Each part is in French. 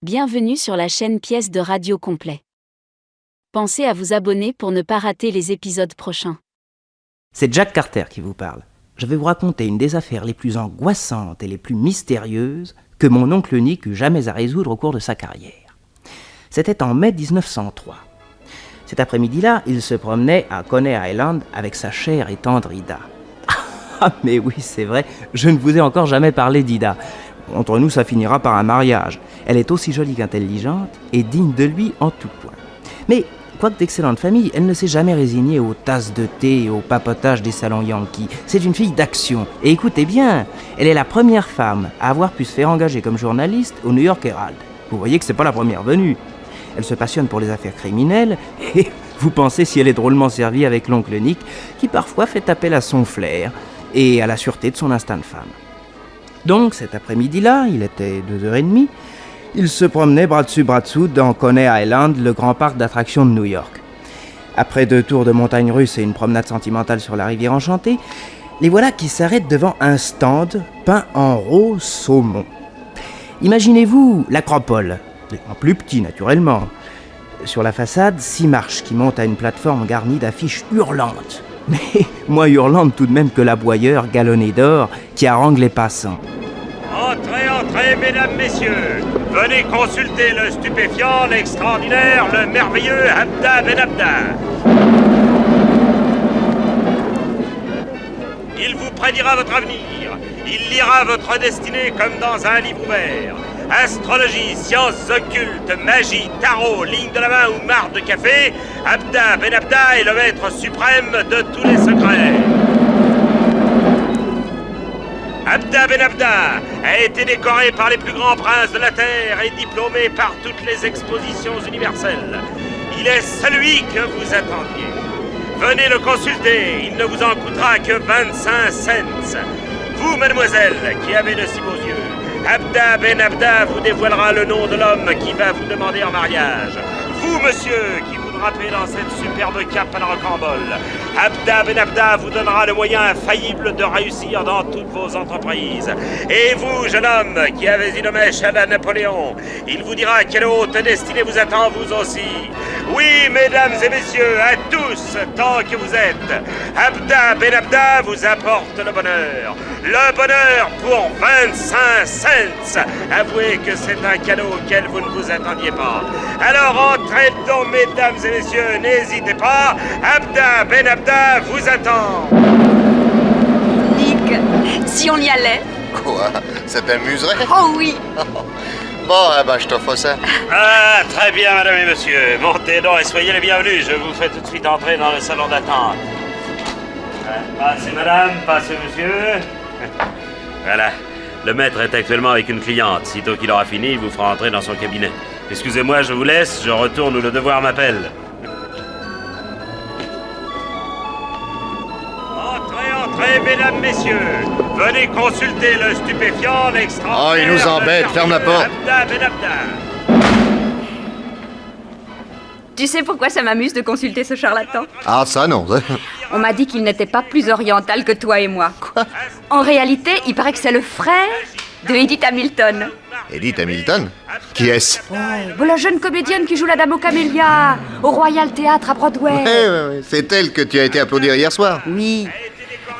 Bienvenue sur la chaîne Pièces de Radio Complet. Pensez à vous abonner pour ne pas rater les épisodes prochains. C'est Jack Carter qui vous parle. Je vais vous raconter une des affaires les plus angoissantes et les plus mystérieuses que mon oncle Nick eut jamais à résoudre au cours de sa carrière. C'était en mai 1903. Cet après-midi-là, il se promenait à Coney Island avec sa chère et tendre Ida. Ah mais oui, c'est vrai, je ne vous ai encore jamais parlé d'Ida. Entre nous, ça finira par un mariage. Elle est aussi jolie qu'intelligente et digne de lui en tout point. Mais, quoique d'excellente famille, elle ne s'est jamais résignée aux tasses de thé et au papotage des salons Yankees. C'est une fille d'action. Et écoutez bien, elle est la première femme à avoir pu se faire engager comme journaliste au New York Herald. Vous voyez que c'est pas la première venue. Elle se passionne pour les affaires criminelles et vous pensez si elle est drôlement servie avec l'oncle Nick, qui parfois fait appel à son flair et à la sûreté de son instinct de femme. Donc, cet après-midi-là, il était 2h30, il se promenait bras dessus bras dessous dans Coney Island, le grand parc d'attractions de New York. Après 2 tours de montagne russe et une promenade sentimentale sur la rivière enchantée, les voilà qui s'arrêtent devant un stand peint en rose saumon. Imaginez-vous l'Acropole, en plus petit naturellement. Sur la façade, 6 marches qui montent à une plateforme garnie d'affiches hurlantes. Mais moins hurlante tout de même que l'aboyeur galonné d'or qui harangue les passants. Entrez, entrez, mesdames, messieurs. Venez consulter le stupéfiant, l'extraordinaire, le merveilleux Abda Ben Abda. Il vous prédira votre avenir. Il lira votre destinée comme dans un livre ouvert. Astrologie, sciences occultes, magie, tarot, ligne de la main ou marque de café, Abda Ben Abda est le maître suprême de tous les secrets. Abda Ben Abda a été décoré par les plus grands princes de la Terre et diplômé par toutes les expositions universelles. Il est celui que vous attendiez. Venez le consulter, il ne vous en coûtera que 25 cents. Vous, mademoiselle, qui avez de si beaux yeux, Abda Ben Abda vous dévoilera le nom de l'homme qui va vous demander en mariage. Vous, monsieur, qui vous drapez dans cette superbe cape à la rocambole, Abda Ben Abda vous donnera le moyen infaillible de réussir dans toutes vos entreprises. Et vous, jeune homme, qui avez une mèche à la Napoléon, il vous dira quelle haute destinée vous attend vous aussi. Oui, mesdames et messieurs, à tous, tant que vous êtes, Abda Ben Abda vous apporte le bonheur. Le bonheur pour 25 cents. Avouez que c'est un cadeau auquel vous ne vous attendiez pas. Alors entrez donc, mesdames et messieurs, n'hésitez pas. Abda Ben Abda vous attend. Nick, si on y allait? Quoi? Ça t'amuserait? Oh oui! Bon, eh ben, je t'offre ça. Ah, très bien, madame et monsieur. Montez donc et soyez les bienvenus. Je vous fais tout de suite entrer dans le salon d'attente. Passez, madame, passez, monsieur. Voilà. Le maître est actuellement avec une cliente. Sitôt qu'il aura fini, il vous fera entrer dans son cabinet. Excusez-moi, je vous laisse. Je retourne où le devoir m'appelle. Entrez, mesdames, messieurs. Venez consulter le stupéfiant, l'extraordinaire... Oh, il nous embête. Ferme la porte. Abda Ben Abda. Tu sais pourquoi ça m'amuse de consulter ce charlatan? Ah, ça, non. On m'a dit qu'il n'était pas plus oriental que toi et moi. Quoi? En réalité, il paraît que c'est le frère de Edith Hamilton. Edith Hamilton? Qui est-ce? Oh, la jeune comédienne qui joue la dame aux camélias au Royal Theatre à Broadway. Ouais. C'est elle que tu as été applaudir hier soir. Oui.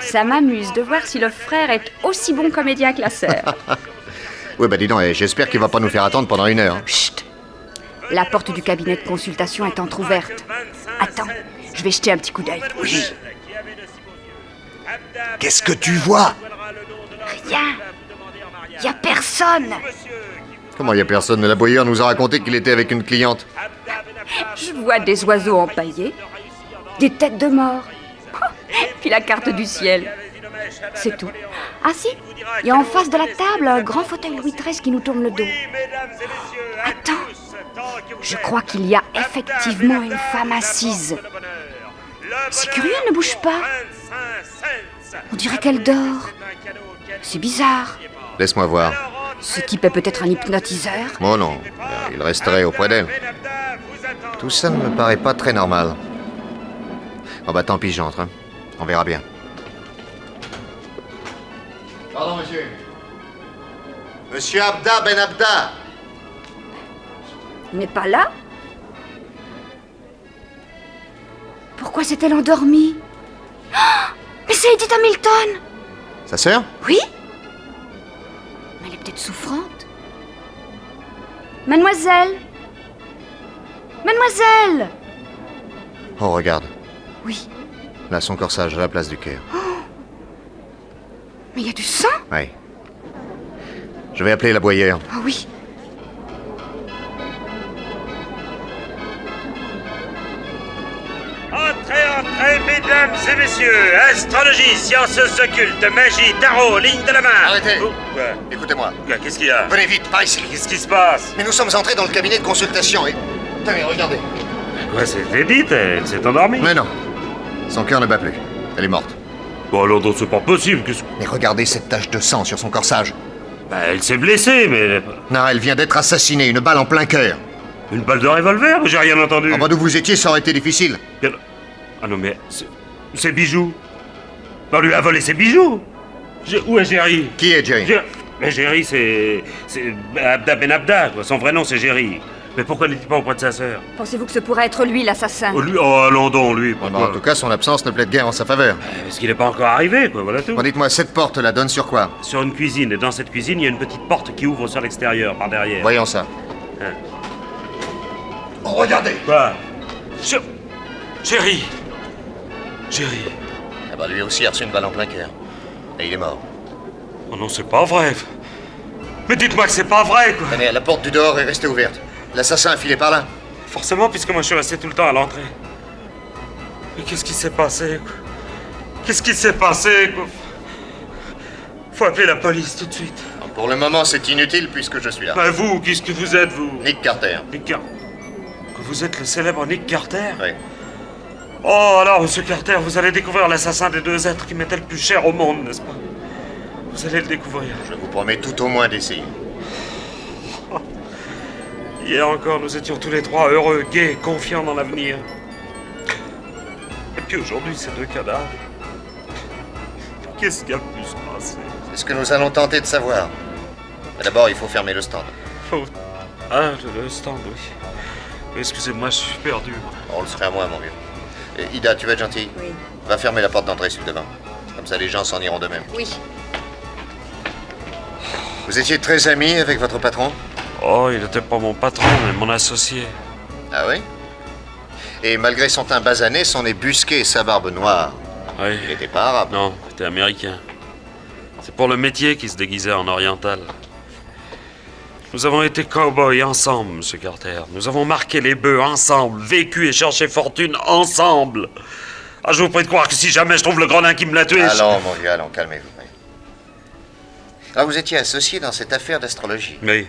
Ça m'amuse de voir si le frère est aussi bon comédien que la sœur. Oui, bah dis donc, j'espère qu'il va pas nous faire attendre pendant 1 heure. Chut! La porte du cabinet de consultation est entr'ouverte. Attends, je vais jeter un petit coup d'œil. Oui. Qu'est-ce que tu vois? Rien. Y a personne. Comment y a personne? L'aboyeur nous a raconté qu'il était avec une cliente. Je vois des oiseaux empaillés, des têtes de mort, puis la carte du ciel. C'est tout. Ah si, il y a en face de la table un grand fauteuil Louis XIII qui nous tourne le dos. Attends, je crois qu'il y a effectivement une femme assise. C'est curieux, elle ne bouge pas. On dirait qu'elle dort. C'est bizarre. Laisse-moi voir. Ce type est peut-être un hypnotiseur. Oh non, il resterait auprès d'elle. Tout ça ne me paraît pas très normal. Oh bah tant pis, j'entre. Hein. On verra bien. Pardon, monsieur. Monsieur Abda Ben Abda. Il n'est pas là? Pourquoi s'est-elle endormie? Oh, mais c'est Edith Hamilton! Sa sœur? Oui? Mais elle est peut-être souffrante. Mademoiselle! Mademoiselle! Oh, regarde. Oui, Là, son corsage à la place du cœur. mais il y a du sang? Oui. Je vais appeler la boyère. Ah oui. Entrez, mesdames et messieurs. Astrologie, sciences occultes, magie, tarot, ligne de la main. Arrêtez. Oh, quoi? Écoutez-moi. Quoi, qu'est-ce qu'il y a? Venez vite, par ici. Qu'est-ce qui se passe? Mais nous sommes entrés dans le cabinet de consultation et... Tenez, regardez. Quoi, c'est Edith? Elle s'est endormie? Mais non. Son cœur ne bat plus. Elle est morte. Bon, alors, donc, c'est pas possible. Mais regardez cette tache de sang sur son corsage. Bah, elle s'est blessée, mais... Non, elle vient d'être assassinée, une balle en plein cœur. Une balle de revolver? J'ai rien entendu. En bas d'où vous étiez, ça aurait été difficile. Ah non, mais... Ses bijoux? On lui a volé ses bijoux? Où est Jerry? Qui est Jerry? Mais Jerry, c'est Abda Ben Abda, quoi. Son vrai nom, c'est Jerry. Mais pourquoi n'est-il pas auprès de sa sœur? Pensez-vous que ce pourrait être lui, l'assassin? Oh, allons donc, lui, Bon, pourquoi? en tout cas, son absence ne plaide guère en sa faveur. Parce qu'il n'est pas encore arrivé, quoi, voilà tout. Bon, dites-moi, cette porte-là donne sur quoi? Sur une cuisine, et dans cette cuisine, il y a une petite porte qui ouvre sur l'extérieur, par derrière. Voyons ça. Hein. Oh, regardez! Quoi? Jerry! Jerry! Ah bah, lui aussi a reçu une balle en plein cœur. Et il est mort. Oh non, c'est pas vrai. Mais dites-moi que c'est pas vrai, quoi. Tenez, la porte du dehors est restée ouverte. L'assassin a filé par là. Forcément, puisque moi je suis resté tout le temps à l'entrée. Mais qu'est-ce qui s'est passé, quoi? Qu'est-ce qui s'est passé, quoi? Faut appeler la police tout de suite. Pour le moment, c'est inutile puisque je suis là. Bah vous, qu'est-ce que vous êtes, vous? Nick Carter. Nick Carter. Que vous êtes le célèbre Nick Carter? Oui. Oh, alors, monsieur Carter, vous allez découvrir l'assassin des deux êtres qui m'étaient le plus cher au monde, n'est-ce pas? Vous allez le découvrir. Je vous promets tout au moins d'essayer. Hier encore, nous étions tous les trois heureux, gais, confiants dans l'avenir. Et puis aujourd'hui, ces deux cadavres. Qu'est-ce qui a pu se passer? C'est ce que nous allons tenter de savoir. Mais d'abord, il faut fermer le stand. Oh. Ah, le stand, oui. Excusez-moi, je suis perdu. On le serait à moi, mon vieux. Et Ida, tu vas être gentille? Oui. Va fermer la porte d'entrée sur le devant. Comme ça, les gens s'en iront d'eux-mêmes. Oui. Vous étiez très amis avec votre patron? Oh, il n'était pas mon patron, mais mon associé. Ah oui? Et malgré son teint basané, son nez busqué et sa barbe noire, Oui. il n'était pas arabe. Non, il était américain. C'est pour le métier qu'il se déguisait en oriental. Nous avons été cow-boys ensemble, monsieur Carter. Nous avons marqué les bœufs ensemble, vécu et cherché fortune ensemble. Ah, je vous prie de croire que si jamais je trouve le gredin qui me l'a tué... Allons, mon vieux, allons, calmez-vous. Oui. Alors, vous étiez associé dans cette affaire d'astrologie. Oui.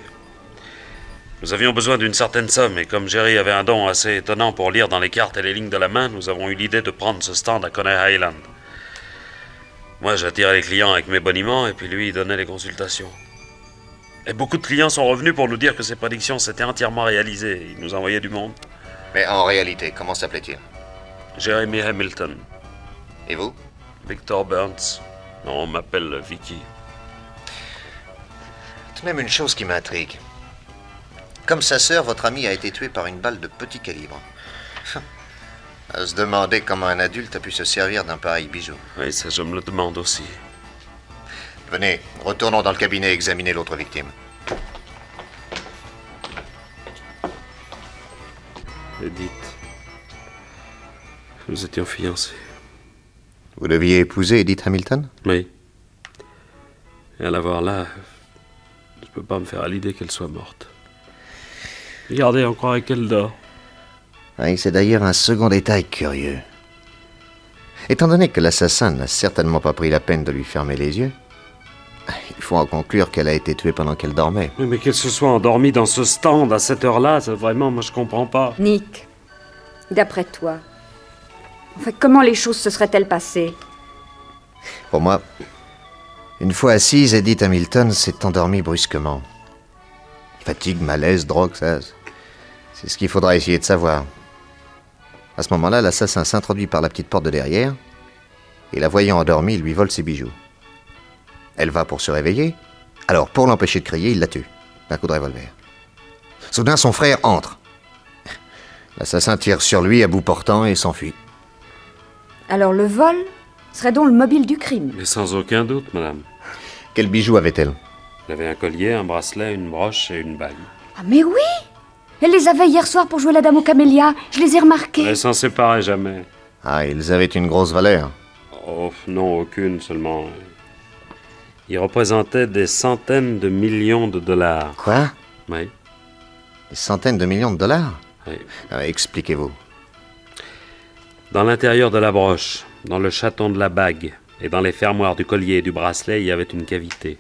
Nous avions besoin d'une certaine somme, et comme Jerry avait un don assez étonnant pour lire dans les cartes et les lignes de la main, nous avons eu l'idée de prendre ce stand à Coney Island. Moi, j'attirais les clients avec mes boniments, et puis lui, il donnait les consultations. Et beaucoup de clients sont revenus pour nous dire que ces prédictions s'étaient entièrement réalisées. Ils nous envoyaient du monde. Mais en réalité, comment s'appelait-il? Jeremy Hamilton. Et vous? Victor Burns. Non, on m'appelle Vicky. Tout de même une chose qui m'intrigue. Comme sa sœur, votre ami a été tué par une balle de petit calibre. À se demander comment un adulte a pu se servir d'un pareil bijou. Oui, ça, je me le demande aussi. Venez, retournons dans le cabinet et examiner l'autre victime. Edith. Nous étions fiancés. Vous deviez épouser Edith Hamilton? Oui. Et à la voir là, je peux pas me faire à l'idée qu'elle soit morte. Regardez, on croirait qu'elle dort. Oui, c'est d'ailleurs un second détail curieux. Étant donné que l'assassin n'a certainement pas pris la peine de lui fermer les yeux, il faut en conclure qu'elle a été tuée pendant qu'elle dormait. Oui, mais qu'elle se soit endormie dans ce stand à cette heure-là, ça, vraiment, moi je comprends pas. Nick, d'après toi, enfin, comment les choses se seraient-elles passées? Pour moi, une fois assise, Edith Hamilton s'est endormie brusquement. Fatigue, malaise, drogue, ça, c'est ce qu'il faudra essayer de savoir. À ce moment-là, l'assassin s'introduit par la petite porte de derrière, et la voyant endormie, il lui vole ses bijoux. Elle va pour se réveiller, alors pour l'empêcher de crier, il la tue, d'un coup de revolver. Soudain, son frère entre. L'assassin tire sur lui à bout portant et s'enfuit. Alors le vol serait donc le mobile du crime. Mais sans aucun doute, madame. Quel bijou avait-elle? Il avait un collier, un bracelet, une broche et une bague. Ah mais oui! Elle les avait hier soir pour jouer la dame aux camélias. Je les ai remarqués. Elle s'en séparait jamais. Ah, ils avaient une grosse valeur. Oh, non, aucune seulement. Ils représentaient des centaines de millions de dollars. Quoi? Oui, Des centaines de millions de dollars? oui. Expliquez-vous. Dans l'intérieur de la broche, dans le chaton de la bague et dans les fermoirs du collier et du bracelet, il y avait une cavité.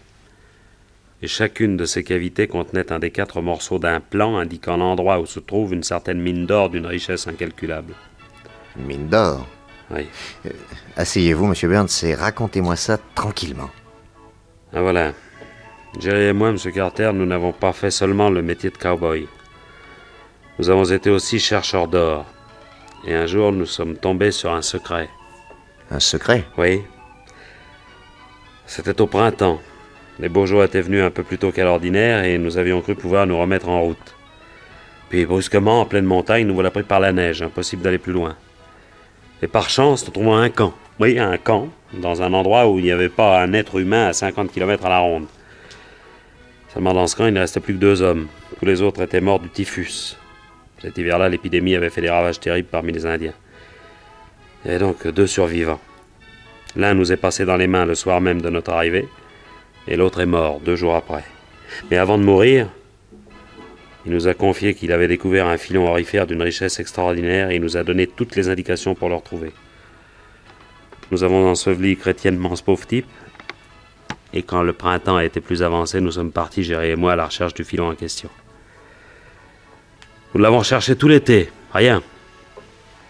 Et chacune de ces cavités contenait un des 4 morceaux d'un plan indiquant l'endroit où se trouve une certaine mine d'or d'une richesse incalculable. Une mine d'or. Oui. Asseyez-vous, Monsieur Burns, et racontez-moi ça tranquillement. Ah voilà. Jerry et moi, M. Carter, nous n'avons pas fait seulement le métier de cow-boy. Nous avons été aussi chercheurs d'or. Et un jour, nous sommes tombés sur un secret. Un secret? Oui. C'était au printemps. Les bourgeois étaient venus un peu plus tôt qu'à l'ordinaire et nous avions cru pouvoir nous remettre en route. Puis brusquement, en pleine montagne, nous voilà pris par la neige, impossible d'aller plus loin. Et par chance, nous trouvons un camp. Oui, un camp, dans un endroit où il n'y avait pas un être humain à 50 km à la ronde. Seulement dans ce camp, il ne restait plus que 2 hommes. Tous les autres étaient morts du typhus. Cet hiver-là, l'épidémie avait fait des ravages terribles parmi les Indiens. Il y avait donc 2 survivants. L'un nous est passé dans les mains le soir même de notre arrivée, et l'autre est mort 2 jours après. Mais avant de mourir, il nous a confié qu'il avait découvert un filon aurifère d'une richesse extraordinaire et il nous a donné toutes les indications pour le retrouver. Nous avons enseveli chrétiennement ce pauvre type, et quand le printemps a été plus avancé, nous sommes partis, Jerry et moi, à la recherche du filon en question. Nous l'avons cherché tout l'été, rien.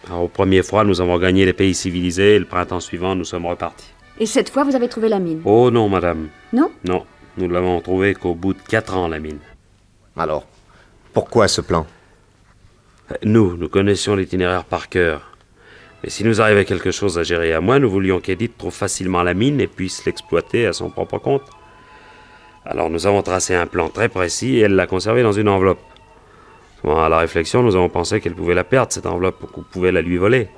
Alors, au premier froid, nous avons gagné les pays civilisés, et le printemps suivant, nous sommes repartis. Et cette fois, vous avez trouvé la mine? Oh non, madame. Non? Non, nous l'avons trouvée qu'au bout de 4 ans, la mine. Alors, pourquoi ce plan? Nous connaissions l'itinéraire par cœur. Mais si nous arrivait quelque chose à Jerry et à moi, nous voulions qu'Edith trouve facilement la mine et puisse l'exploiter à son propre compte. Alors nous avons tracé un plan très précis et elle l'a conservé dans une enveloppe. À la réflexion, nous avons pensé qu'elle pouvait la perdre, cette enveloppe, ou qu'on pouvait la lui voler.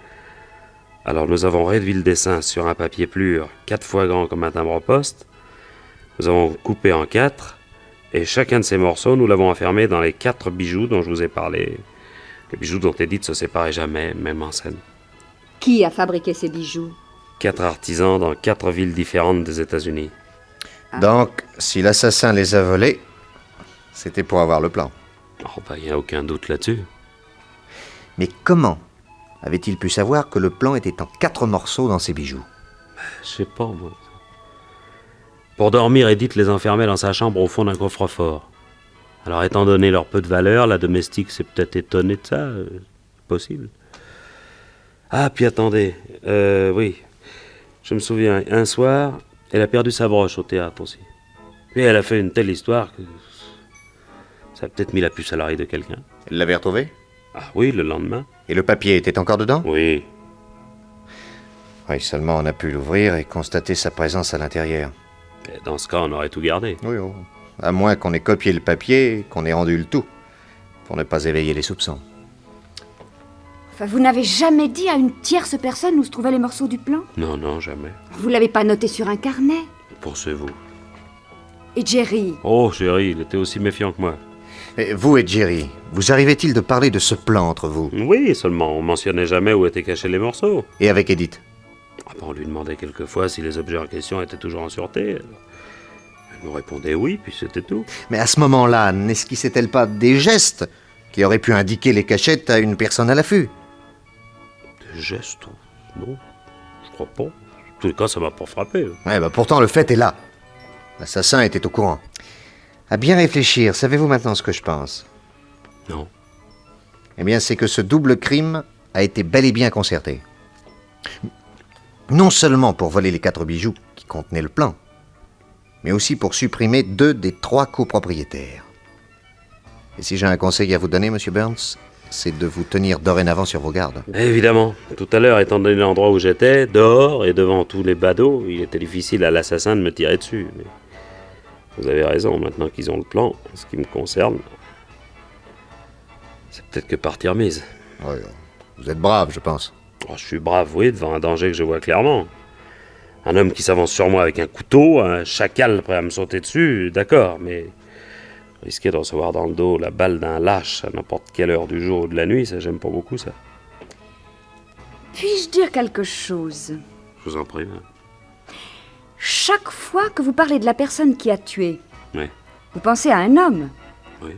Alors nous avons réduit le dessin sur un papier plur 4 fois grand comme un timbre-poste. Nous avons coupé en 4, et chacun de ces morceaux, nous l'avons enfermé dans les 4 bijoux dont je vous ai parlé. Les bijoux dont Edith se séparait jamais, même en scène. Qui a fabriqué ces bijoux? 4 artisans dans 4 villes différentes des États-Unis. Donc, si l'assassin les a volés, c'était pour avoir le plan. Oh, il n'y a aucun doute là-dessus. Mais comment avait-il pu savoir que le plan était en 4 morceaux dans ses bijoux? Je sais pas, moi. Pour dormir, Edith les enfermait dans sa chambre au fond d'un coffre-fort. Alors, étant donné leur peu de valeur, la domestique s'est peut-être étonnée de ça. Possible. Ah, puis attendez. Oui. Je me souviens, un soir, elle a perdu sa broche au théâtre aussi. Puis elle a fait une telle histoire que ça a peut-être mis la puce à l'oreille de quelqu'un. Elle l'avait retrouvé? Ah oui, le lendemain. Et le papier était encore dedans? Oui. Oui, seulement on a pu l'ouvrir et constater sa présence à l'intérieur. Et dans ce cas, on aurait tout gardé. Oui, oh. À moins qu'on ait copié le papier et qu'on ait rendu le tout, pour ne pas éveiller les soupçons. Enfin, vous n'avez jamais dit à une tierce personne où se trouvaient les morceaux du plan? Non, non, jamais. Vous l'avez pas noté sur un carnet? Poursuivez-vous. Et Jerry? Oh, chérie, il était aussi méfiant que moi. Et vous et Jerry, vous arrivait-il de parler de ce plan entre vous? Oui, seulement on mentionnait jamais où étaient cachés les morceaux. Et avec Edith? Ah ben, on lui demandait quelquefois si les objets en question étaient toujours en sûreté. Elle nous répondait oui, puis c'était tout. Mais à ce moment-là, n'esquissait-elle pas des gestes qui auraient pu indiquer les cachettes à une personne à l'affût? Des gestes? Non, je crois pas. En tous les cas, ça m'a pas frappé. Pourtant, le fait est là. L'assassin était au courant. À bien réfléchir, savez-vous maintenant ce que je pense? Non. Eh bien, c'est que ce double crime a été bel et bien concerté. Non seulement pour voler les 4 bijoux qui contenaient le plan, mais aussi pour supprimer 2 des 3 copropriétaires. Et si j'ai un conseil à vous donner, Monsieur Burns, c'est de vous tenir dorénavant sur vos gardes. Évidemment. Tout à l'heure, étant donné l'endroit où j'étais, dehors et devant tous les badauds, il était difficile à l'assassin de me tirer dessus. Mais vous avez raison, maintenant qu'ils ont le plan, en ce qui me concerne, C'est peut-être que partie remise. Oui, vous êtes brave, je pense. Oh, je suis brave, oui, devant un danger que je vois clairement. Un homme qui s'avance sur moi avec un couteau, un chacal prêt à me sauter dessus, d'accord, mais risquer de recevoir dans le dos la balle d'un lâche à n'importe quelle heure du jour ou de la nuit, ça j'aime pas beaucoup, ça. Puis-je dire quelque chose? Je vous en prie. Hein. Chaque fois que vous parlez de la personne qui a tué, Oui. vous pensez à un homme. Oui.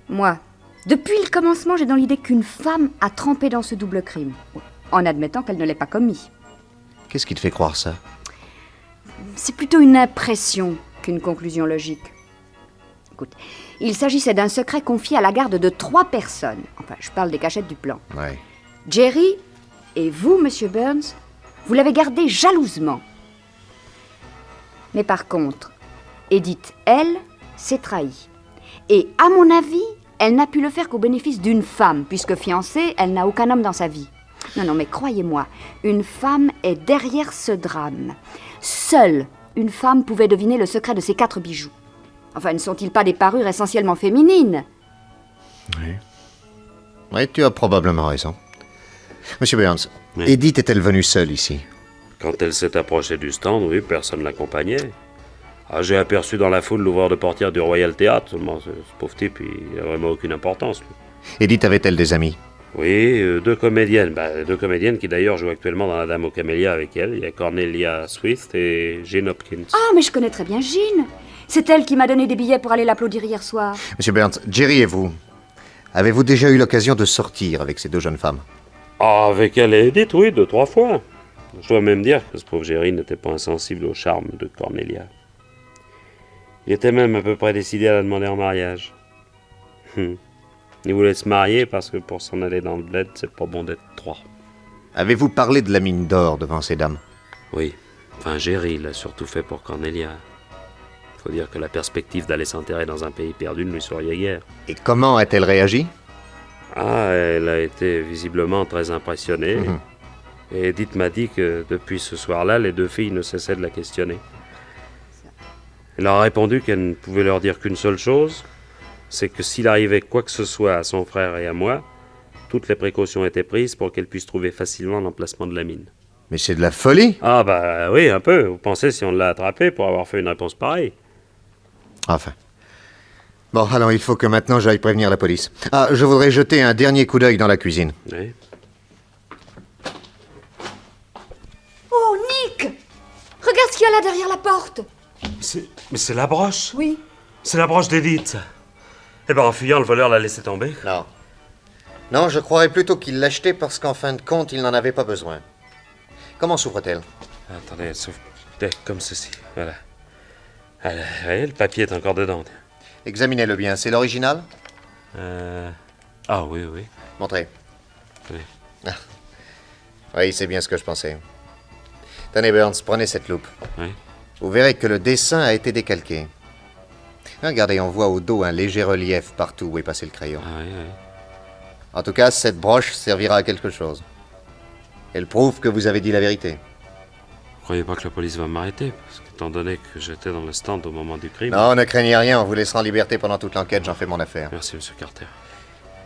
Moi, depuis le commencement, j'ai dans l'idée qu'une femme a trempé dans ce double crime, en admettant qu'elle ne l'ait pas commis. Qu'est-ce qui te fait croire ça? C'est plutôt une impression qu'une conclusion logique. Écoute, il s'agissait d'un secret confié à la garde de 3 personnes. Enfin, je parle des cachettes du plan. Ouais. Jerry et vous, Monsieur Burns, vous l'avez gardé jalousement. Mais par contre, Edith, elle, s'est trahie. Et à mon avis, elle n'a pu le faire qu'au bénéfice d'une femme, puisque fiancée, elle n'a aucun homme dans sa vie. Non, mais croyez-moi, une femme est derrière ce drame. Seule une femme pouvait deviner le secret de ces 4 bijoux. Enfin, ne sont-ils pas des parures essentiellement féminines? Oui, tu as probablement raison. Monsieur Burns, Oui. Edith est-elle venue seule ici? Quand elle s'est approchée du stand, oui, personne l'accompagnait. Ah, j'ai aperçu dans la foule l'ouvreur de portière du Royal Theatre, seulement ce pauvre type, il n'a vraiment aucune importance. Lui. Edith avait-elle des amis? Oui, 2 comédiennes. 2 comédiennes qui d'ailleurs jouent actuellement dans La Dame aux Camélias avec elle. Il y a Cornelia Swift et Jane Hopkins. Ah, mais je connais très bien Jean. C'est elle qui m'a donné des billets pour aller l'applaudir hier soir. Monsieur Burns, Jerry et vous, avez-vous déjà eu l'occasion de sortir avec ces 2 jeunes femmes? Ah, avec elle et Edith, oui, 2-3 fois. Je dois même dire que ce pauvre Jerry n'était pas insensible au charme de Cornelia. Il était même à peu près décidé à la demander en mariage. Il voulait se marier parce que pour s'en aller dans le bled, c'est pas bon d'être 3. Avez-vous parlé de la mine d'or devant ces dames? Oui, enfin Jerry l'a surtout fait pour Cornelia. Faut dire que la perspective d'aller s'enterrer dans un pays perdu ne lui souriait guère. Et comment a-t-elle réagi? Ah, elle a été visiblement très impressionnée. Et Edith m'a dit que depuis ce soir-là, les 2 filles ne cessaient de la questionner. Elle leur a répondu qu'elle ne pouvait leur dire qu'une seule chose, c'est que s'il arrivait quoi que ce soit à son frère et à moi, toutes les précautions étaient prises pour qu'elle puisse trouver facilement l'emplacement de la mine. Mais c'est de la folie! Ah bah oui, un peu. Vous pensez si on l'a attrapé pour avoir fait une réponse pareille? Enfin. Bon, alors il faut que maintenant j'aille prévenir la police. Ah, je voudrais jeter un dernier coup d'œil dans la cuisine. Oui. Oh, Nick! Regarde ce qu'il y a là derrière la porte. Mais c'est la broche. Oui. C'est la broche d'Edith. Eh ben en fuyant, le voleur l'a laissé tomber. Non. Non, je croirais plutôt qu'il l'achetait parce qu'en fin de compte, il n'en avait pas besoin. Comment s'ouvre-t-elle? Attendez, elle s'ouvre comme ceci. Voilà. Allez, le papier est encore dedans. Examinez-le bien, c'est l'original? Ah oui, oui. Montrez. Oui. Ah. Oui, c'est bien ce que je pensais. Tenez, Burns, prenez cette loupe. Oui. Vous verrez que le dessin a été décalqué. Regardez, on voit au dos un léger relief partout où est passé le crayon. Ah oui, oui. En tout cas, cette broche servira à quelque chose. Elle prouve que vous avez dit la vérité. Vous croyez pas que la police va m'arrêter? Parce qu'étant donné que j'étais dans le stand au moment du crime... Non, ne craignez rien, on vous laissera en liberté pendant toute l'enquête, j'en fais mon affaire. Merci, monsieur Carter.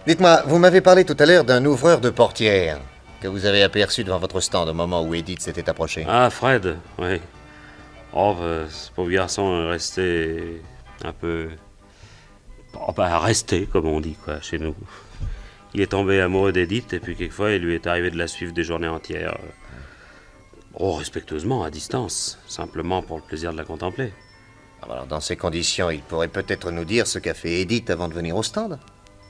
Dites-moi, vous m'avez parlé tout à l'heure d'un ouvreur de portière que vous avez aperçu devant votre stand au moment où Edith s'était approchée. Ah, Fred, oui. Oh, ce pauvre garçon est resté un peu... Oh, resté, comme on dit, quoi, chez nous. Il est tombé amoureux d'Edith, et puis quelquefois, il lui est arrivé de la suivre des journées entières. Respectueusement, à distance, simplement pour le plaisir de la contempler. Alors, dans ces conditions, il pourrait peut-être nous dire ce qu'a fait Edith avant de venir au stand.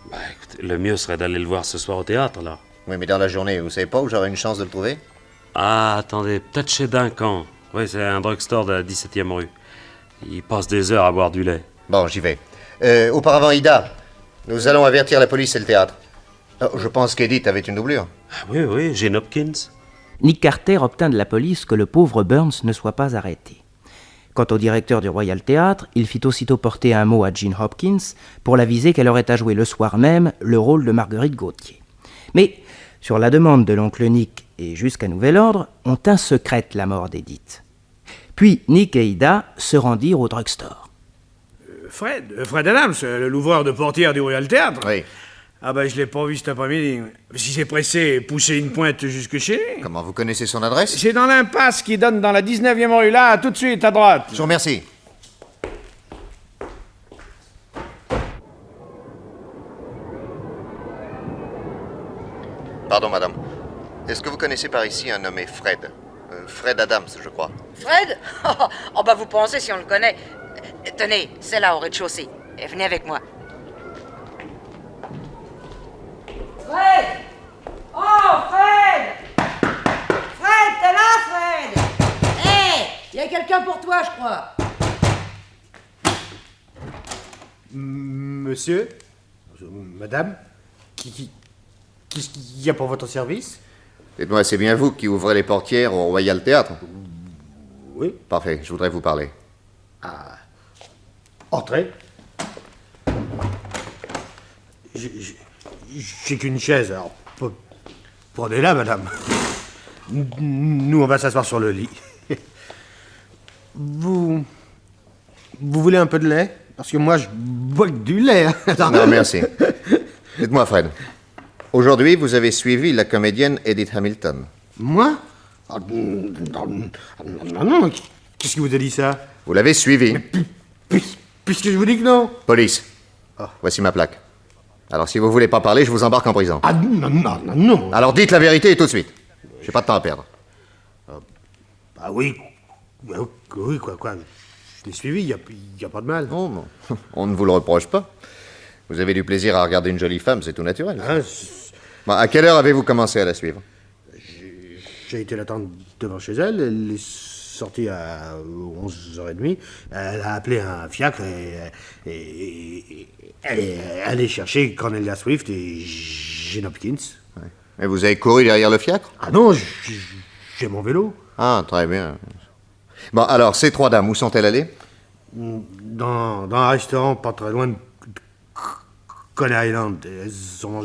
Écoutez, le mieux serait d'aller le voir ce soir au théâtre, là. Oui, mais dans la journée, vous savez pas où j'aurai une chance de le trouver? Ah, attendez, peut-être chez Duncan. Oui, c'est un drugstore de la 17e rue. Il passe des heures à boire du lait. Bon, j'y vais. Auparavant, Ida, nous allons avertir la police et le théâtre. Oh, je pense qu'Edith avait une doublure. Ah, oui, Jane Hopkins. Nick Carter obtint de la police que le pauvre Burns ne soit pas arrêté. Quant au directeur du Royal Theatre, il fit aussitôt porter un mot à Jane Hopkins pour l'aviser qu'elle aurait à jouer le soir même le rôle de Marguerite Gauthier. Mais, sur la demande de l'oncle Nick et jusqu'à nouvel ordre, on tint secrète la mort d'Edith. Puis Nick et Ida se rendirent au drugstore. Fred Adams, l'ouvreur de portière du Royal Theatre. Oui. Ah bah je l'ai pas vu cet après-midi. Si c'est pressé, poussez une pointe jusque chez lui. Comment vous connaissez son adresse? C'est dans l'impasse qui donne dans la 19e rue, là, tout de suite, à droite. Je vous remercie. Pardon, madame. Est-ce que vous connaissez par ici un nommé Fred? Fred Adams, je crois. Fred? Oh bah vous pensez si on le connaît. Tenez, c'est là au rez-de-chaussée. Et venez avec moi. Fred! Oh, Fred! Fred, t'es là, Fred? Hé! Il y a quelqu'un pour toi, je crois. Monsieur? Madame? Qu'est-ce qu'il y a pour votre service? Dites-moi, c'est bien vous qui ouvrez les portières au Royal Théâtre? Oui. Parfait, je voudrais vous parler. Entrez. J'ai qu'une chaise, alors prenez-la, madame. Nous, on va s'asseoir sur le lit. Vous voulez un peu de lait? Parce que moi, je bois que du lait. Hein. Non, merci. Dites-moi, Fred. Aujourd'hui, vous avez suivi la comédienne Edith Hamilton. Moi? Non, qu'est-ce qui vous a dit ça? Vous l'avez suivie. Puisque je vous dis que non. Police. Voici ma plaque. Alors, si vous voulez pas parler, je vous embarque en prison. Ah non. Alors, dites la vérité et tout de suite. J'ai pas de temps à perdre. Ah oui. Oui, quoi. Je l'ai suivi, y a pas de mal. Non. On ne vous le reproche pas. Vous avez du plaisir à regarder une jolie femme, c'est tout naturel. Hein, Bon, à quelle heure avez-vous commencé à la suivre? j'ai été l'attendre devant chez elle. Elle est sortie à 11h30. Elle a appelé un fiacre et elle est allée chercher Cornelia Swift et Jane Hopkins. Ouais. Mais vous avez couru derrière le fiacre? Ah non, j'ai mon vélo. Ah, très bien. Bon, alors, ces trois dames, où sont-elles allées? Dans un restaurant pas très loin de Coney Island. Elles ont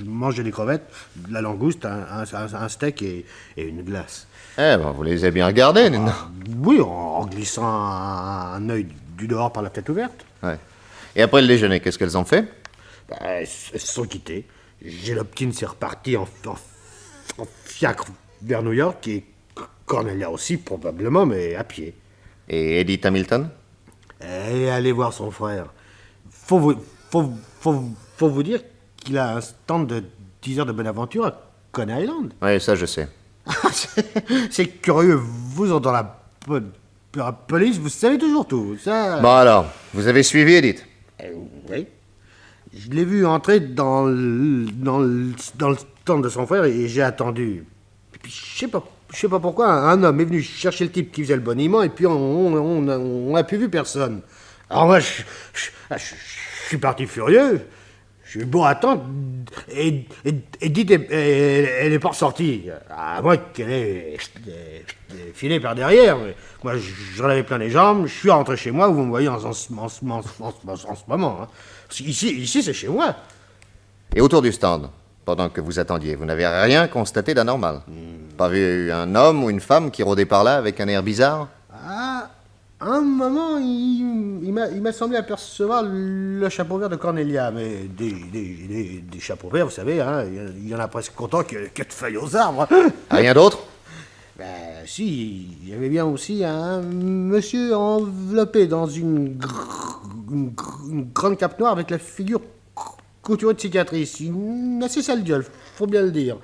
mangé des crevettes, de la langouste, un steak et une glace. Eh ben, vous les avez bien regardées, non? Oui, en glissant un œil du dehors par la tête ouverte. Ouais. Et après le déjeuner, qu'est-ce qu'elles ont fait? Elles se sont quittées. Jane Hopkins est reparti en fiacre vers New York et Cornelia aussi, probablement, mais à pied. Et Edith Hamilton? Elle est allée voir son frère. Faut vous dire qu'il a un stand de 10 heures de bonne aventure à Coney Island. Oui, ça je sais. C'est curieux, vous dans la police, vous savez toujours tout. Ça... Bon alors, vous avez suivi Edith? Oui. Je l'ai vu entrer dans le stand de son frère et j'ai attendu. Et puis je sais pas pourquoi, un homme est venu chercher le type qui faisait le boniment et puis on n'a plus vu personne. Alors moi, je suis parti furieux. J'ai eu beau attendre, et Edith, elle est pas ressortie. À moins qu'elle ait filé par derrière. Mais moi, j'en avais plein les jambes. Je suis rentré chez moi, où vous me voyez en ce moment. Hein. Parce qu'ici, c'est chez moi. Et autour du stand, pendant que vous attendiez, vous n'avez rien constaté d'anormal? Pas vu un homme ou une femme qui rôdait par là avec un air bizarre? Ah, à un moment, il m'a semblé apercevoir le chapeau vert de Cornelia, mais des chapeaux verts, vous savez, hein, il y en a presque autant que de feuilles aux arbres. Rien d'autre? Ben, si, il y avait bien aussi un monsieur enveloppé dans une grande cape noire avec la figure couturée de cicatrices, une assez sale gueule, faut bien le dire.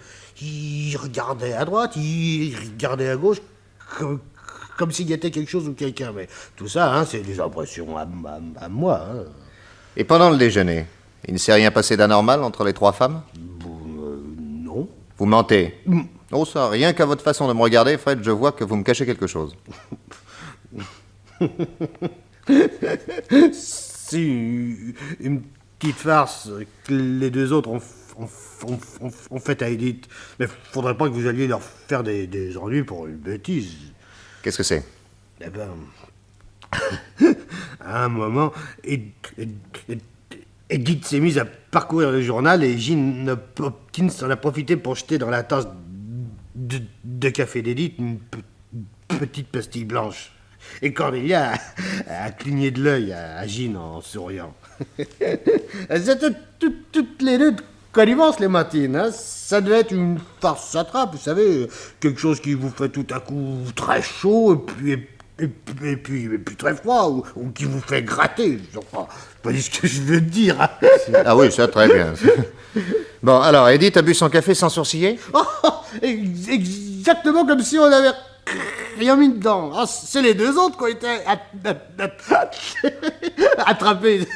Il regardait à droite, il regardait à gauche, comme s'il y était quelque chose ou quelqu'un. Mais tout ça, hein, c'est des impressions à moi. Hein. Et pendant le déjeuner, il ne s'est rien passé d'anormal entre les trois femmes? Non. Vous mentez? Oh ça, rien qu'à votre façon de me regarder, Fred, je vois que vous me cachez quelque chose. C'est une petite farce que les deux autres ont fait à Edith. Mais faudrait pas que vous alliez leur faire des ennuis pour une bêtise. Qu'est-ce que c'est? Eh ben, à un moment, Edith s'est mise à parcourir le journal et Jane Hopkins en a profité pour jeter dans la tasse de café d'Edith une petite pastille blanche. Et Cornelia a cligné de l'œil à Jane en souriant. Elles étaient toutes toutes les deux de connivence les matines. Hein. Ça devait être une farce satrape, vous savez, quelque chose qui vous fait tout à coup très chaud et puis très froid, ou qui vous fait gratter. Je ne sais pas dire ce que je veux dire. Hein. Ah oui, ça, très bien. Bon, alors, Edith a bu son café sans sourciller? Exactement comme si on avait rien mis dedans. Ah, c'est les deux autres qui ont été attrapés.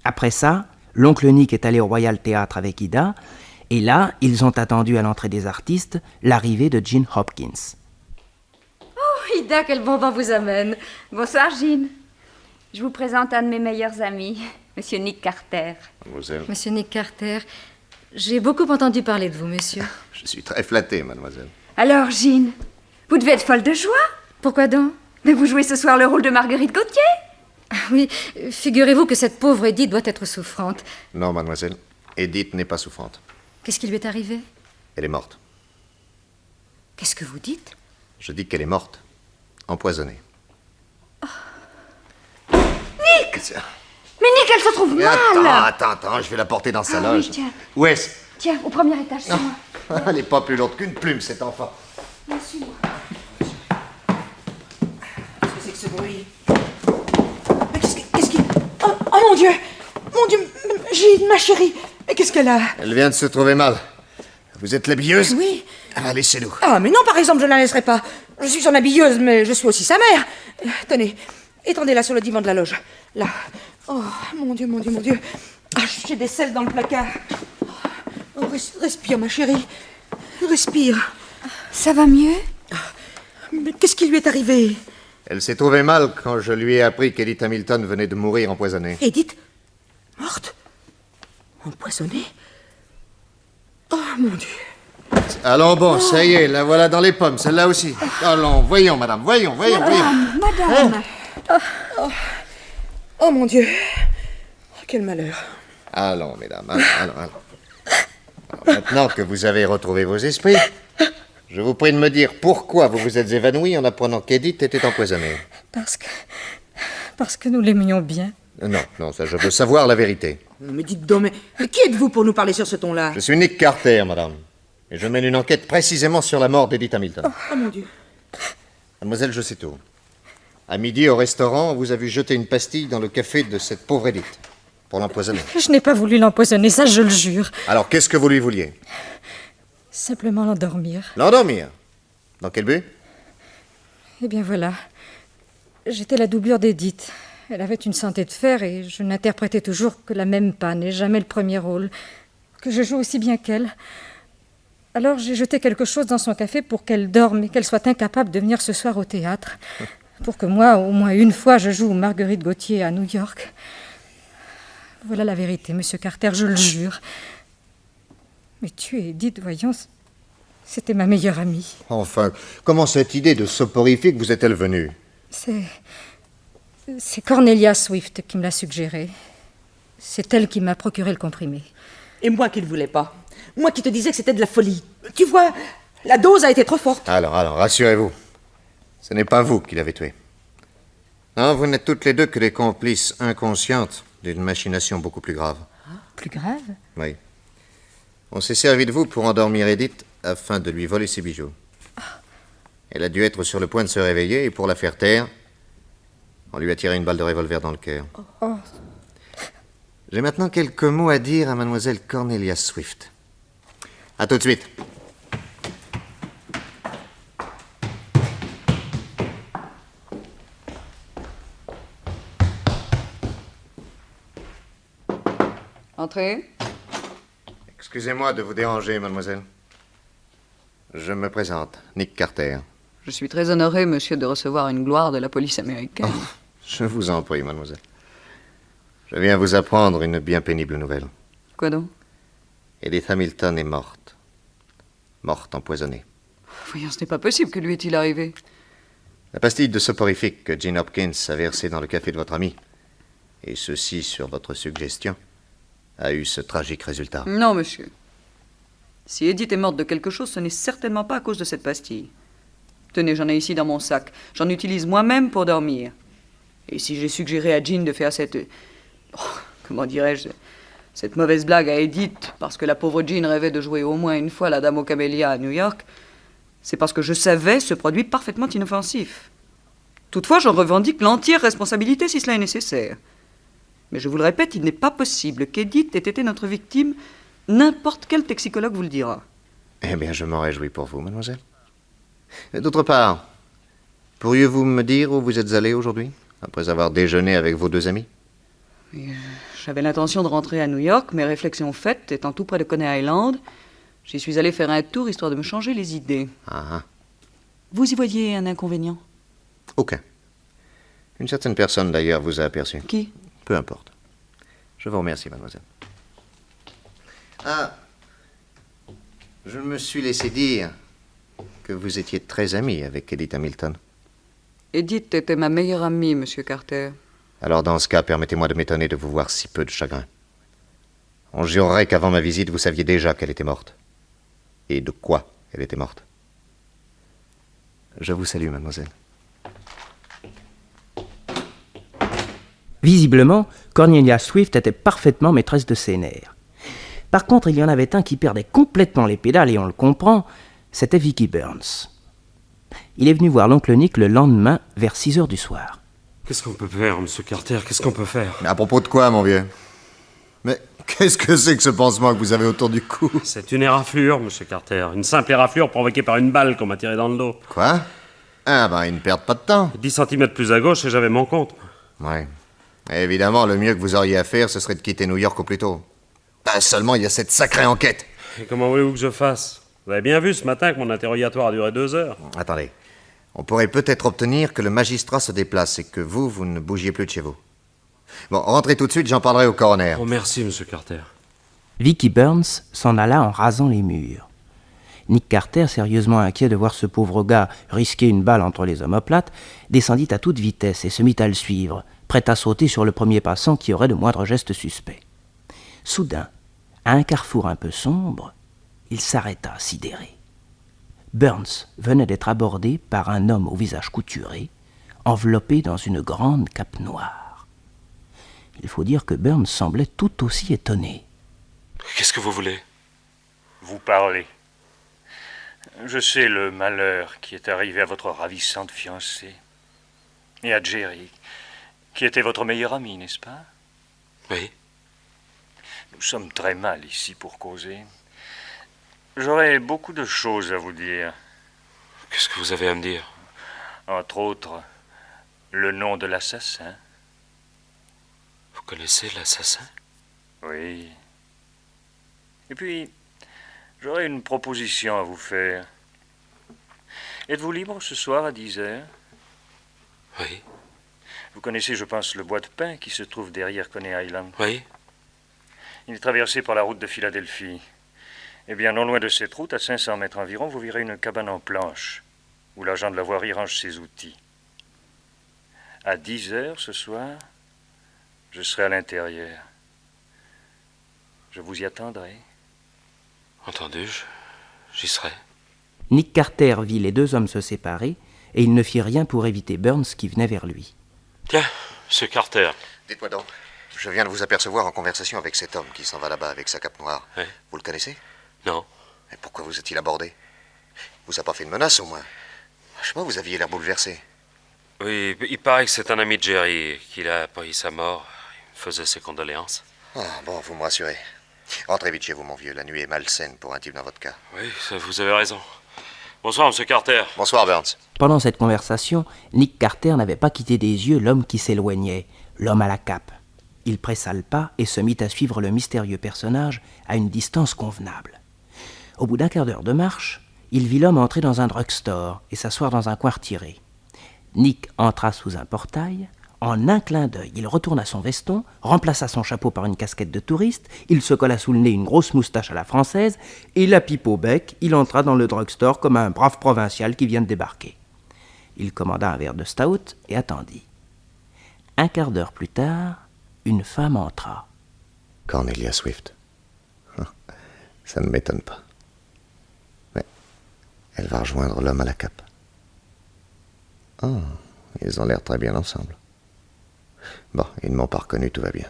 Après ça, l'oncle Nick est allé au Royal Theatre avec Ida, et là, ils ont attendu à l'entrée des artistes l'arrivée de Jean Hopkins. Oh, Ida, quel bon vent vous amène. Bonsoir, Jean. Je vous présente un de mes meilleurs amis, Monsieur Nick Carter. Mademoiselle. Monsieur Nick Carter, j'ai beaucoup entendu parler de vous, monsieur. Je suis très flatté, mademoiselle. Alors, Jean, vous devez être folle de joie. Pourquoi donc? Mais vous jouez ce soir le rôle de Marguerite Gauthier. Ah oui, figurez-vous que cette pauvre Edith doit être souffrante. Non, mademoiselle, Edith n'est pas souffrante. Qu'est-ce qui lui est arrivé? Elle est morte. Qu'est-ce que vous dites? Je dis qu'elle est morte. Empoisonnée. Nick! Mais Nick, elle se trouve mal. Attends, je vais la porter dans sa Ah oui, loge. tiens. Où est-ce? Tiens, au premier étage, c'est moi. Elle n'est pas plus lourde qu'une plume, cet enfant. Suis-moi. Qu'est-ce que c'est que ce bruit? Mais qu'est-ce qui... Oh mon Dieu! Mon Dieu, Gilles, ma chérie, qu'est-ce qu'elle a? Elle vient de se trouver mal. Vous êtes l'habilleuse? Oui. Ah, laissez-nous. Ah, mais non, par exemple, je ne la laisserai pas. Je suis son habilleuse, mais je suis aussi sa mère. Tenez, étendez-la sur le divan de la loge. Là. Oh, mon Dieu, mon Dieu, mon Dieu. Ah, j'ai des selles dans le placard. Oh, respire, ma chérie. Respire. Ça va mieux? Mais qu'est-ce qui lui est arrivé? Elle s'est trouvée mal quand je lui ai appris qu'Edith Hamilton venait de mourir empoisonnée. Edith? Morte? Empoisonnée? Oh, mon Dieu. Allons, bon, ça y est, la voilà dans les pommes, celle-là aussi. Allons, voyons, madame, voyons. Madame. Oh, mon Dieu. Quel malheur. Allons, mesdames, allons. Alors, maintenant que vous avez retrouvé vos esprits, je vous prie de me dire pourquoi vous vous êtes évanouie en apprenant qu'Edith était empoisonnée. Parce que nous l'aimions bien. Non, ça, je veux savoir la vérité. Mais dites donc, mais qui êtes-vous pour nous parler sur ce ton-là? Je suis Nick Carter, madame. Et je mène une enquête précisément sur la mort d'Edith Hamilton. Oh, mon Dieu. Mademoiselle, je sais tout. À midi, au restaurant, on vous a vu jeter une pastille dans le café de cette pauvre Edith. Pour l'empoisonner. Je n'ai pas voulu l'empoisonner, ça je le jure. Alors, qu'est-ce que vous lui vouliez? Simplement l'endormir. L'endormir? Dans quel but? Eh bien voilà. J'étais la doublure d'Edith. Elle avait une santé de fer et je n'interprétais toujours que la même panne et jamais le premier rôle. Que je joue aussi bien qu'elle. Alors j'ai jeté quelque chose dans son café pour qu'elle dorme et qu'elle soit incapable de venir ce soir au théâtre. Pour que moi, au moins une fois, je joue Marguerite Gauthier à New York. Voilà la vérité, monsieur Carter, je le jure. Mais tuer Edith, voyons, c'était ma meilleure amie. Enfin, comment cette idée de soporifique vous est-elle venue? C'est Cornelia Swift qui me l'a suggéré. C'est elle qui m'a procuré le comprimé. Et moi qui ne voulais pas. Moi qui te disais que c'était de la folie. Tu vois, la dose a été trop forte. Alors, rassurez-vous. Ce n'est pas vous qui l'avez tué. Non, vous n'êtes toutes les deux que les complices inconscientes d'une machination beaucoup plus grave. Plus grave? Oui. On s'est servi de vous pour endormir Edith afin de lui voler ses bijoux. Elle a dû être sur le point de se réveiller et pour la faire taire, on lui a tiré une balle de revolver dans le cœur. J'ai maintenant quelques mots à dire à mademoiselle Cornelia Swift. À tout de suite. Entrez. Excusez-moi de vous déranger, mademoiselle. Je me présente, Nick Carter. Je suis très honoré, monsieur, de recevoir une gloire de la police américaine. Oh, je vous en prie, mademoiselle. Je viens vous apprendre une bien pénible nouvelle. Quoi donc? Edith Hamilton est morte. Morte empoisonnée. Voyons, ce n'est pas possible. Que lui est-il arrivé? La pastille de soporifique que Jean Hopkins a versée dans le café de votre ami, et ceci sur votre suggestion, a eu ce tragique résultat. Non, monsieur. Si Edith est morte de quelque chose, ce n'est certainement pas à cause de cette pastille. Tenez, j'en ai ici dans mon sac. J'en utilise moi-même pour dormir. Et si j'ai suggéré à Jean de faire cette Comment dirais-je, cette mauvaise blague à Edith, parce que la pauvre Jean rêvait de jouer au moins une fois la dame aux camélias à New York, c'est parce que je savais ce produit parfaitement inoffensif. Toutefois, j'en revendique l'entière responsabilité si cela est nécessaire. Mais je vous le répète, il n'est pas possible qu'Edith ait été notre victime. N'importe quel toxicologue vous le dira. Eh bien, je m'en réjouis pour vous, mademoiselle. D'autre part, pourriez-vous me dire où vous êtes allée aujourd'hui, après avoir déjeuné avec vos deux amis? J'avais l'intention de rentrer à New York, mes réflexions faites, étant tout près de Coney Island, j'y suis allé faire un tour histoire de me changer les idées. Ah. Vous y voyez un inconvénient? Aucun. Une certaine personne, d'ailleurs, vous a aperçu. Qui? Peu importe. Je vous remercie, mademoiselle. Ah, je me suis laissé dire que vous étiez très amie avec Edith Hamilton. Edith était ma meilleure amie, monsieur Carter. Alors, dans ce cas, permettez-moi de m'étonner de vous voir si peu de chagrin. On jurerait qu'avant ma visite, vous saviez déjà qu'elle était morte. Et de quoi elle était morte. Je vous salue, mademoiselle. Visiblement, Cornelia Swift était parfaitement maîtresse de ses nerfs. Par contre, il y en avait un qui perdait complètement les pédales, et on le comprend, c'était Vicky Burns. Il est venu voir l'oncle Nick le lendemain, vers 6 heures du soir. Qu'est-ce qu'on peut faire, monsieur Carter? Qu'est-ce qu'on peut faire? Mais à propos de quoi, mon vieux? Mais qu'est-ce que c'est que ce pansement que vous avez autour du cou? C'est une éraflure, monsieur Carter. Une simple éraflure provoquée par une balle qu'on m'a tirée dans le dos. Quoi? Ah ben, ils ne perdent pas de temps. 10 cm plus à gauche et j'avais mon compte. Ouais. Et évidemment, le mieux que vous auriez à faire, ce serait de quitter New York au plus tôt. Pas seulement, il y a cette sacrée enquête. Et comment voulez-vous que je fasse? Vous avez bien vu ce matin que mon interrogatoire a duré 2 heures. Attendez. On pourrait peut-être obtenir que le magistrat se déplace et que vous ne bougiez plus de chez vous. Bon, rentrez tout de suite, j'en parlerai au coroner. Oh, merci, monsieur Carter. Vicky Burns s'en alla en rasant les murs. Nick Carter, sérieusement inquiet de voir ce pauvre gars risquer une balle entre les omoplates, descendit à toute vitesse et se mit à le suivre, prêt à sauter sur le premier passant qui aurait le moindre geste suspect. Soudain, à un carrefour un peu sombre, il s'arrêta sidéré. Burns venait d'être abordé par un homme au visage couturé, enveloppé dans une grande cape noire. Il faut dire que Burns semblait tout aussi étonné. Qu'est-ce que vous voulez? Vous parlez. Je sais le malheur qui est arrivé à votre ravissante fiancée. Et à Jerry, qui était votre meilleur ami, n'est-ce pas? Oui. Nous sommes très mal ici pour causer. J'aurais beaucoup de choses à vous dire. Qu'est-ce que vous avez à me dire? Entre autres, le nom de l'assassin. Vous connaissez l'assassin? Oui. Et puis, j'aurais une proposition à vous faire. Êtes-vous libre ce soir à 10h? Oui. Vous connaissez, je pense, le bois de pin qui se trouve derrière Coney Island? Oui. Il est traversé par la route de Philadelphie. Eh bien, non loin de cette route, à 500 mètres environ, vous verrez une cabane en planche, où l'agent de la voirie range ses outils. À 10h ce soir, je serai à l'intérieur. Je vous y attendrai. Entendu, j'y serai. Nick Carter vit les deux hommes se séparer, et il ne fit rien pour éviter Burns qui venait vers lui. Tiens, monsieur Carter. Dites-moi donc, je viens de vous apercevoir en conversation avec cet homme qui s'en va là-bas avec sa cape noire. Oui. Vous le connaissez? Non. Et pourquoi vous est-il abordé? Vous a pas fait de menace, au moins? Je sais pas, vous aviez l'air bouleversé. Oui, il paraît que c'est un ami de Jerry, qu'il a appris sa mort. Il me faisait ses condoléances. Ah, bon, vous me rassurez. Rentrez vite chez vous, mon vieux. La nuit est malsaine pour un type dans votre cas. Oui, ça, vous avez raison. Bonsoir, monsieur Carter. Bonsoir, Burns. Pendant cette conversation, Nick Carter n'avait pas quitté des yeux l'homme qui s'éloignait, l'homme à la cape. Il pressa le pas et se mit à suivre le mystérieux personnage à une distance convenable. Au bout d'un quart d'heure de marche, il vit l'homme entrer dans un drugstore et s'asseoir dans un coin retiré. Nick entra sous un portail. En un clin d'œil, il retourna son veston, remplaça son chapeau par une casquette de touriste, il se colla sous le nez une grosse moustache à la française, et la pipe au bec, il entra dans le drugstore comme un brave provincial qui vient de débarquer. Il commanda un verre de stout et attendit. Un quart d'heure plus tard, une femme entra. Cornelia Swift. Ça ne m'étonne pas. Mais elle va rejoindre l'homme à la cape. Oh, ils ont l'air très bien ensemble. Bon, ils ne m'ont pas reconnu, tout va bien.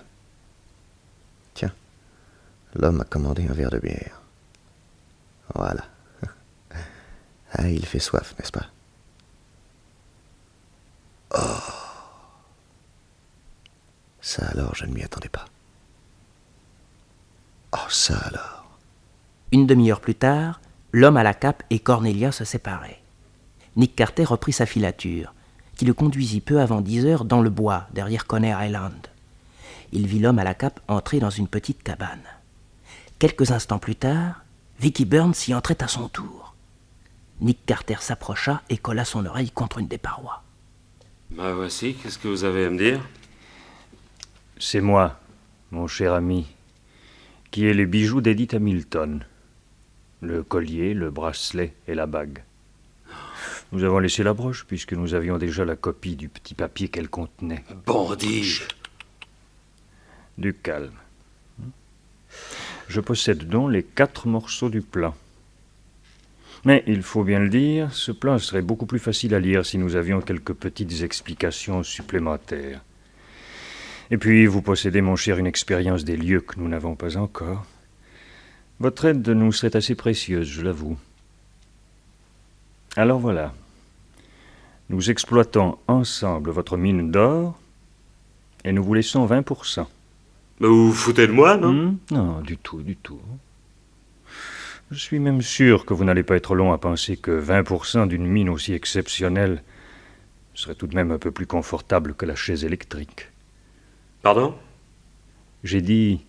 L'homme a commandé un verre de bière. Voilà. Ah, il fait soif, n'est-ce pas? Oh! Ça alors, je ne m'y attendais pas. Oh, ça alors. Une demi-heure plus tard, l'homme à la cape et Cornelia se séparaient. Nick Carter reprit sa filature, qui le conduisit peu avant 10 heures dans le bois, derrière Conner Island. Il vit l'homme à la cape entrer dans une petite cabane. Quelques instants plus tard, Vicky Burns y entrait à son tour. Nick Carter s'approcha et colla son oreille contre une des parois. Bah voici, qu'est-ce que vous avez à me dire? C'est moi, mon cher ami, qui ai les bijoux d'Edith Hamilton. Le collier, le bracelet et la bague. Nous avons laissé la broche puisque nous avions déjà la copie du petit papier qu'elle contenait. Bandit! Du calme. Je possède donc les 4 morceaux du plan. Mais, il faut bien le dire, ce plan serait beaucoup plus facile à lire si nous avions quelques petites explications supplémentaires. Et puis, vous possédez, mon cher, une expérience des lieux que nous n'avons pas encore. Votre aide nous serait assez précieuse, je l'avoue. Alors voilà. Nous exploitons ensemble votre mine d'or et nous vous laissons 20%. Mais vous vous foutez de moi, non? Non, du tout, du tout. Je suis même sûr que vous n'allez pas être long à penser que 20% d'une mine aussi exceptionnelle serait tout de même un peu plus confortable que la chaise électrique. Pardon? J'ai dit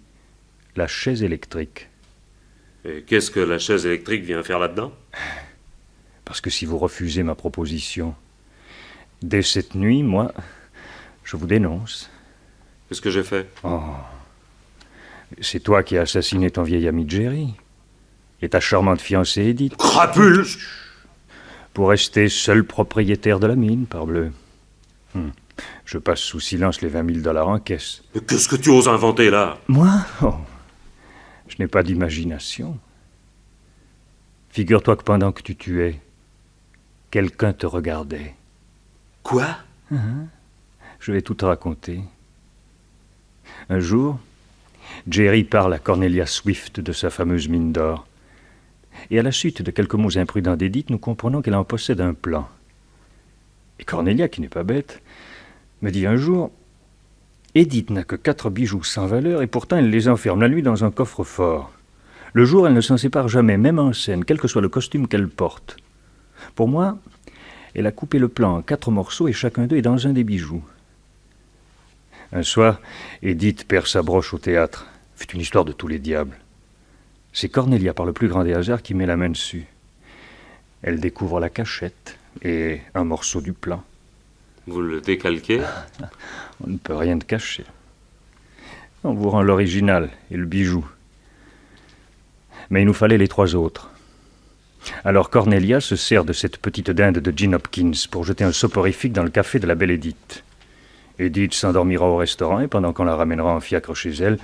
la chaise électrique. Et qu'est-ce que la chaise électrique vient faire là-dedans? Parce que si vous refusez ma proposition, dès cette nuit, moi, je vous dénonce. Qu'est-ce que j'ai fait? Oh, c'est toi qui as assassiné ton vieil ami Jerry et ta charmante fiancée Edith. Crapule! Pour rester seul propriétaire de la mine, parbleu. Je passe sous silence les $20,000 en caisse. Mais qu'est-ce que tu oses inventer, là? Moi? Oh, je n'ai pas d'imagination. Figure-toi que pendant que tu tuais, quelqu'un te regardait. Quoi? Je vais tout te raconter. Un jour, Jerry parle à Cornelia Swift de sa fameuse mine d'or. Et à la suite de quelques mots imprudents d'Edith, nous comprenons qu'elle en possède un plan. Et Cornelia, qui n'est pas bête, me dit un jour, Edith n'a que 4 bijoux sans valeur et pourtant elle les enferme la nuit dans un coffre-fort. Le jour, elle ne s'en sépare jamais, même en scène, quel que soit le costume qu'elle porte. Pour moi, elle a coupé le plan en 4 morceaux et chacun d'eux est dans un des bijoux. Un soir, Edith perd sa broche au théâtre. C'est une histoire de tous les diables. C'est Cornelia, par le plus grand des hasards, qui met la main dessus. Elle découvre la cachette et un morceau du plan. Vous le décalquez? On ne peut rien te cacher. On vous rend l'original et le bijou. Mais il nous fallait les 3 autres. Alors Cornelia se sert de cette petite dinde de Gin Hopkins pour jeter un soporifique dans le café de la belle Edith. Edith s'endormira au restaurant et pendant qu'on la ramènera en fiacre chez elle,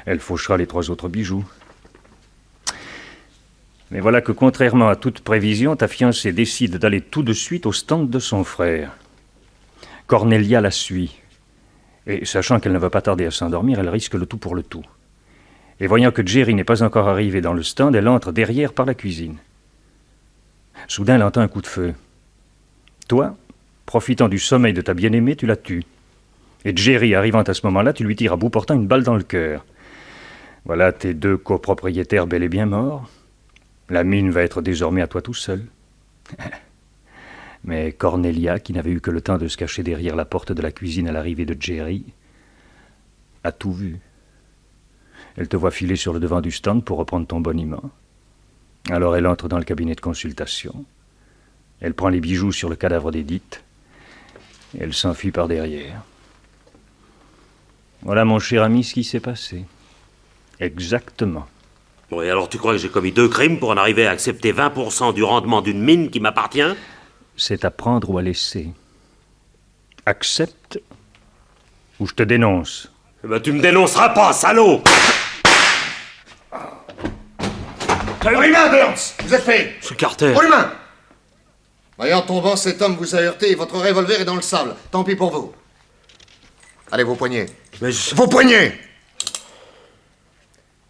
elle fauchera les 3 autres bijoux. Mais voilà que, contrairement à toute prévision, ta fiancée décide d'aller tout de suite au stand de son frère. Cornelia la suit. Et sachant qu'elle ne va pas tarder à s'endormir, elle risque le tout pour le tout. Et voyant que Jerry n'est pas encore arrivé dans le stand, elle entre derrière par la cuisine. Soudain, elle entend un coup de feu. Toi, profitant du sommeil de ta bien-aimée, tu la tues. Et Jerry, arrivant à ce moment-là, tu lui tires à bout portant une balle dans le cœur. Voilà tes 2 copropriétaires bel et bien morts. La mine va être désormais à toi tout seul. Mais Cornelia, qui n'avait eu que le temps de se cacher derrière la porte de la cuisine à l'arrivée de Jerry, a tout vu. Elle te voit filer sur le devant du stand pour reprendre ton boniment. Alors elle entre dans le cabinet de consultation. Elle prend les bijoux sur le cadavre d'Edith. Et elle s'enfuit par derrière. Voilà, mon cher ami, ce qui s'est passé. Exactement. Bon, et alors tu crois que j'ai commis 2 crimes pour en arriver à accepter 20% du rendement d'une mine qui m'appartient? C'est à prendre ou à laisser. Accepte ou je te dénonce. Eh ben tu me dénonceras pas, salaud! Pour les mains, Burns! Vous êtes fait! Ce Carter! Pour les mains! En tombant, cet homme vous a heurté et votre revolver est dans le sable. Tant pis pour vous. Allez, vos poignets. Mais Vos poignets!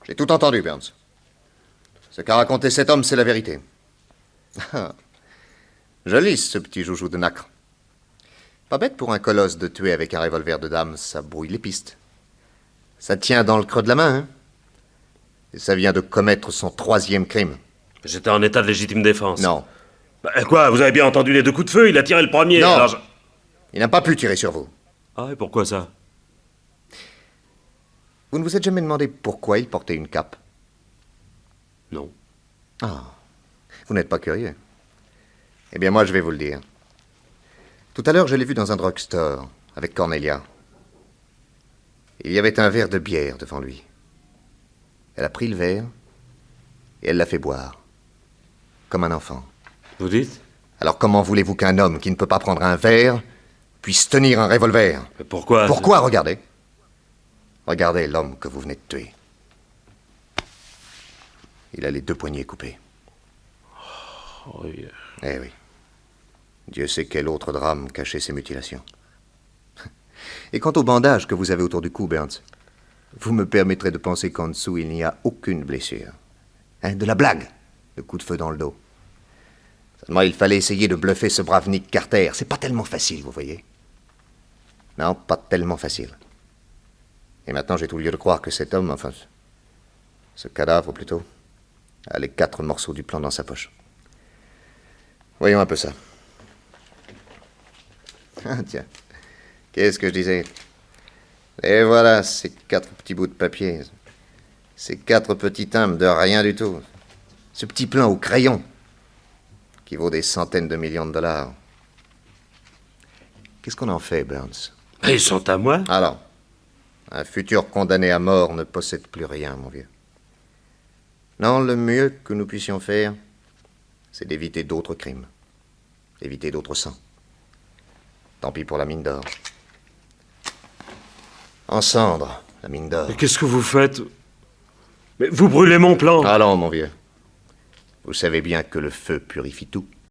J'ai tout entendu, Burns. Ce qu'a raconté cet homme, c'est la vérité. Joli, ce petit joujou de nacre. Pas bête pour un colosse de tuer avec un revolver de dame, ça brouille les pistes. Ça tient dans le creux de la main, hein? Et ça vient de commettre son 3e crime. J'étais en état de légitime défense. Non. Quoi, vous avez bien entendu les 2 coups de feu? Il a tiré le premier. Non. Alors Il n'a pas pu tirer sur vous. Ah, et pourquoi ça? Vous ne vous êtes jamais demandé pourquoi il portait une cape? Non. Ah, vous n'êtes pas curieux. Eh bien, moi, je vais vous le dire. Tout à l'heure, je l'ai vu dans un drugstore, avec Cornelia. Il y avait un verre de bière devant lui. Elle a pris le verre, et elle l'a fait boire. Comme un enfant. Vous dites? Alors comment voulez-vous qu'un homme qui ne peut pas prendre un verre puisse tenir un revolver? Mais pourquoi? Pourquoi? Regardez. Regardez l'homme que vous venez de tuer. Il a les 2 poignets coupés. Oui. Eh oui. Dieu sait quel autre drame cachait ces mutilations. Et quant au bandage que vous avez autour du cou, Burns, vous me permettrez de penser qu'en dessous, il n'y a aucune blessure. Hein, de la blague, le coup de feu dans le dos. Seulement, il fallait essayer de bluffer ce brave Nick Carter. C'est pas tellement facile, vous voyez. Non, pas tellement facile. Et maintenant, j'ai tout lieu de croire que cet homme, enfin, ce cadavre plutôt, a les 4 morceaux du plan dans sa poche. Voyons un peu ça. Ah, tiens, qu'est-ce que je disais? Et voilà, ces 4 petits bouts de papier. Ces 4 petits timbres de rien du tout. Ce petit plan au crayon, qui vaut des centaines de millions de dollars. Qu'est-ce qu'on en fait, Burns? Ils sont à moi. Alors, un futur condamné à mort ne possède plus rien, mon vieux. Non, le mieux que nous puissions faire, c'est d'éviter d'autres crimes. Éviter d'autres sangs. Tant pis pour la mine d'or. En cendres, la mine d'or. Mais qu'est-ce que vous faites? Mais vous brûlez mon plan. Allons, mon vieux. Vous savez bien que le feu purifie tout.